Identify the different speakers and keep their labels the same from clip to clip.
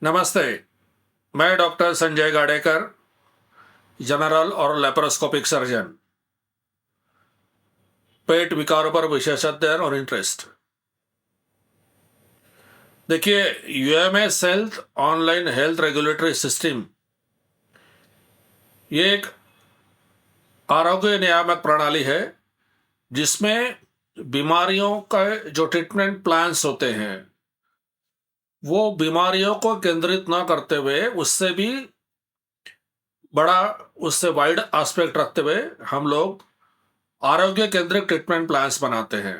Speaker 1: नमस्ते। मैं doctor Sanjay Gadekar, general और लेप्रोस्कोपिक सर्जन, पेट विकारों पर विशेषज्ञ और इंटरेस्ट। देखिए, UMS health online health regulatory system ये एक आरोग्य नियामक प्रणाली है जिसमें बीमारियों का जो ट्रीटमेंट प्लान्स होते हैं वो बीमारियों को केंद्रित न करते हुए उससे भी बड़ा, उससे वाइड एस्पेक्ट रखते हुए हम लोग आरोग्य केंद्रित ट्रीटमेंट प्लान्स बनाते हैं।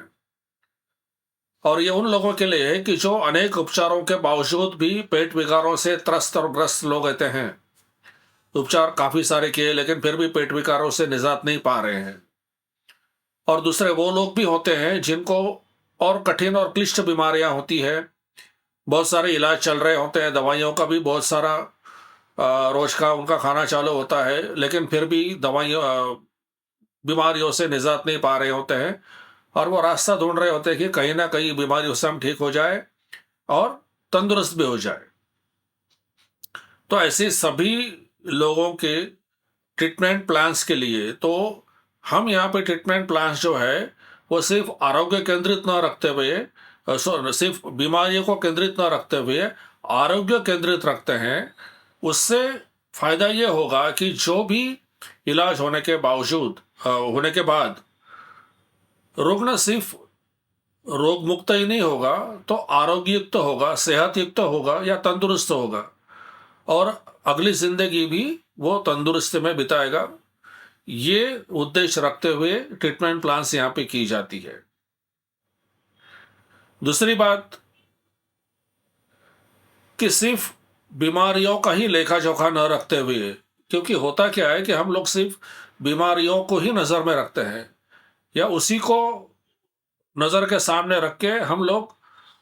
Speaker 1: और ये उन लोगों के लिए है कि जो अनेक उपचारों के बावजूद भी पेट विकारों से त्रस्त और ग्रस्त लोग रहते हैं। उपचार काफी सारे किए लेकिन फिर भी पेट विकारों से निजात नहीं पा रहे हैं। और दूसरे वो लोग भी होते हैं जिनको और कठिन और क्लिष्ट बीमारियां होती है, बहुत सारे इलाज चल रहे होते हैं, दवाइयों का भी बहुत सारा रोज का उनका खाना चालू होता है, लेकिन फिर भी दवाइयों बीमारियों से निजात नहीं पा रहे होते हैं और वो रास्ता ढूंढ रहे होते हैं कि कहीं ना कहीं बीमारी उससे हम ठीक हो जाए और तंदुरुस्त भी हो जाए। तो ऐसे सभी लोगों के ट्रीटमेंट प्लान्स के लिए तो हम यहाँ पे ट्रीटमेंट प्लान्स जो है वो सिर्फ आरोग्य केंद्रित न रखते हुए, सिर्फ बीमारियों को केंद्रित न रखते हुए आरोग्य केंद्रित रखते हैं। उससे फायदा ये होगा कि जो भी इलाज होने के बावजूद होने के बाद रुग्ण सिर्फ रोग मुक्त ही नहीं होगा तो आरोग्य युक्त होगा, सेहत युक्त होगा या तंदुरुस्त होगा और अगली जिंदगी भी वो तंदुरुस्ती में बिताएगा। ये उद्देश्य रखते हुए ट्रीटमेंट प्लान्स यहाँ पे की जाती है। दूसरी बात कि सिर्फ बीमारियों का ही लेखा जोखा न रखते हुए, क्योंकि होता क्या है कि हम लोग सिर्फ बीमारियों को ही नजर में रखते हैं या उसी को नजर के सामने रख के हम लोग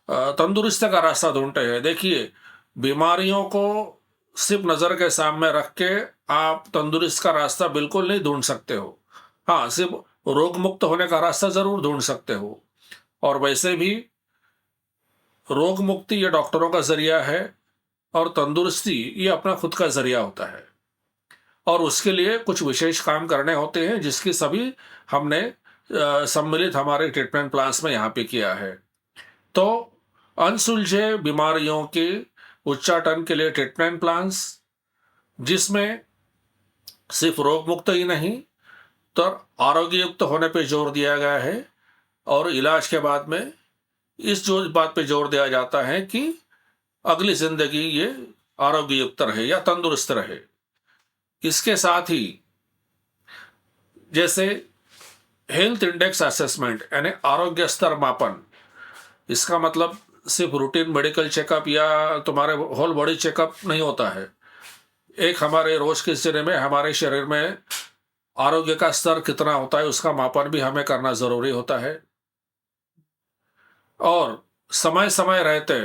Speaker 1: तंदुरुस्ती का रास्ता ढूंढते हैं। देखिए, बीमारियों को सिर्फ नजर के सामने रख के आप तंदुरुस्त का रास्ता बिल्कुल नहीं ढूंढ सकते हो। हाँ, सिर्फ रोग मुक्त होने का रास्ता जरूर ढूंढ सकते हो और वैसे भी रोग मुक्ति ये डॉक्टरों का जरिया है और तंदुरुस्ती ये अपना खुद का जरिया होता है और उसके लिए कुछ विशेष काम करने होते हैं जिसकी सभी हमने सम्मिलित हमारे ट्रीटमेंट प्लान्स में यहाँ पे किया है। तो अनसुलझे बीमारियों के उच्चाटन के लिए ट्रीटमेंट प्लान्स जिसमें सिर्फ रोग मुक्त ही नहीं तो आरोग्य युक्त होने पे जोर दिया गया है और इलाज के बाद में इस जो बात पे जोर दिया जाता है कि अगली जिंदगी ये आरोग्य युक्त रहे या तंदुरुस्त रहे। इसके साथ ही जैसे हेल्थ इंडेक्स असेसमेंट यानी आरोग्य स्तर मापन, इसका मतलब सिर्फ रूटीन मेडिकल चेकअप या तुम्हारे होल बॉडी चेकअप नहीं होता है। एक हमारे रोज के सिरे में हमारे शरीर में आरोग्य का स्तर कितना होता है उसका मापन भी हमें करना जरूरी होता है और समय समय रहते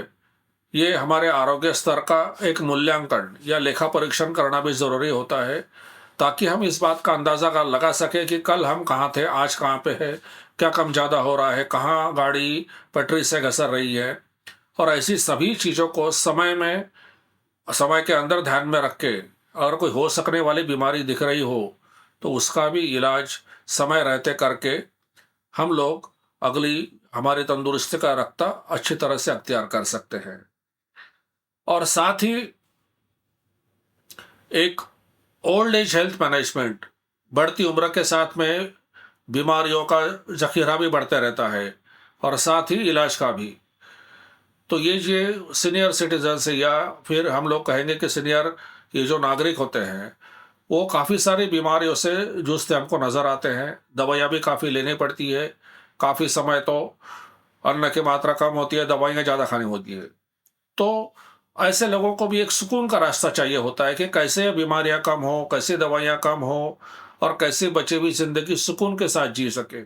Speaker 1: ये हमारे आरोग्य स्तर का एक मूल्यांकन या लेखा परीक्षण करना भी जरूरी होता है ताकि हम इस बात का अंदाजा लगा सके कि कल हम कहाँ थे, आज कहाँ पे है, क्या कम ज्यादा हो रहा है, कहाँ गाड़ी पटरी से घसर रही है। और ऐसी सभी चीजों को समय के अंदर ध्यान में रख के अगर कोई हो सकने वाली बीमारी दिख रही हो तो उसका भी इलाज समय रहते करके हम लोग अगली हमारी तंदुरुस्ती का रास्ता अच्छी तरह से अख्तियार कर सकते हैं। और साथ ही एक ओल्ड एज हेल्थ मैनेजमेंट, बढ़ती उम्र के साथ में बीमारियों का जखीरा भी बढ़ते रहता है और साथ ही इलाज का भी। तो ये सीनियर सिटीजन्स या फिर हम लोग कहेंगे कि सीनियर ये जो नागरिक होते हैं वो काफ़ी सारी बीमारियों से जूझते हमको नज़र आते हैं। दवाइयाँ भी काफ़ी लेनी पड़ती है, काफ़ी समय तो अन्न की मात्रा कम होती है, दवाइयाँ ज़्यादा खानी होती है। तो ऐसे लोगों को भी एक सुकून का रास्ता चाहिए होता है कि कैसे बीमारियां कम हो, कैसे दवाइयां कम हो और कैसे बची हुई जिंदगी सुकून के साथ जी सके।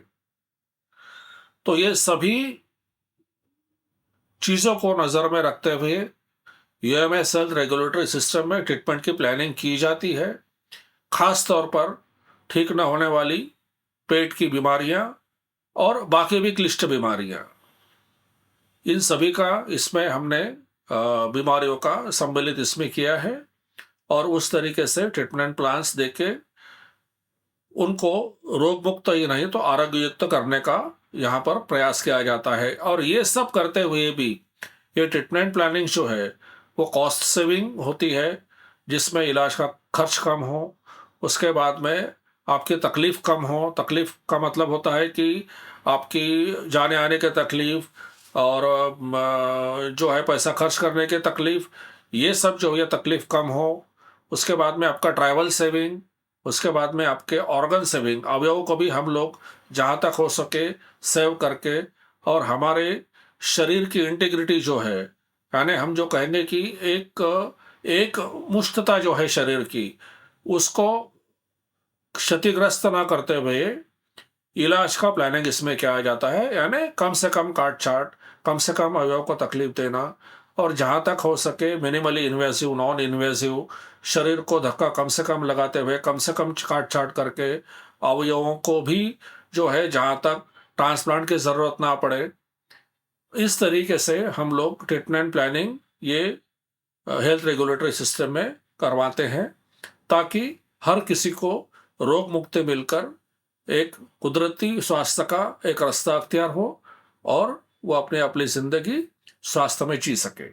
Speaker 1: तो ये सभी चीजों को नजर में रखते हुए यूएमएस हेल्थ रेगुलेटरी सिस्टम में ट्रीटमेंट की प्लानिंग की जाती है, खास तौर पर ठीक न होने वाली पेट की बीमारियां और बाकी भी क्लिष्ट बीमारियां, इन सभी का इसमें हमने बीमारियों का सम्मिलित इसमें किया है और उस तरीके से ट्रीटमेंट प्लान्स देके उनको रोग मुक्त ही नहीं तो आरोग्य युक्त करने का यहाँ पर प्रयास किया जाता है। और ये सब करते हुए भी ये ट्रीटमेंट प्लानिंग जो है वो कॉस्ट सेविंग होती है, जिसमें इलाज का खर्च कम हो, उसके बाद में आपकी तकलीफ कम हो। तकलीफ का मतलब होता है कि आपकी जाने आने की तकलीफ और जो है पैसा खर्च करने की तकलीफ, ये सब जो है तकलीफ कम हो। उसके बाद में आपका ट्रैवल सेविंग, उसके बाद में आपके ऑर्गन सेविंग, अवयवों को भी हम लोग जहाँ तक हो सके सेव करके, और हमारे शरीर की इंटीग्रिटी जो है, यानी हम जो कहेंगे कि एक मुष्टता जो है शरीर की, उसको क्षतिग्रस्त ना करते हुए इलाज का प्लानिंग इसमें किया जाता है। यानी कम से कम काट छाट, कम से कम अवयव को तकलीफ देना, और जहाँ तक हो सके मिनिमली इन्वेसिव, नॉन इन्वेसिव, शरीर को धक्का कम से कम लगाते हुए कम से कम काट छाट करके अवयवों को भी जो है जहाँ तक ट्रांसप्लांट की ज़रूरत ना पड़े, इस तरीके से हम लोग ट्रीटमेंट प्लानिंग ये हेल्थ रेगुलेटरी सिस्टम में करवाते हैं, ताकि हर किसी को रोग मुक्ति मिलकर एक कुदरती स्वास्थ्य का एक रास्ता अख्तियार हो और वो अपनी ज़िंदगी स्वास्थ्य में जी सके।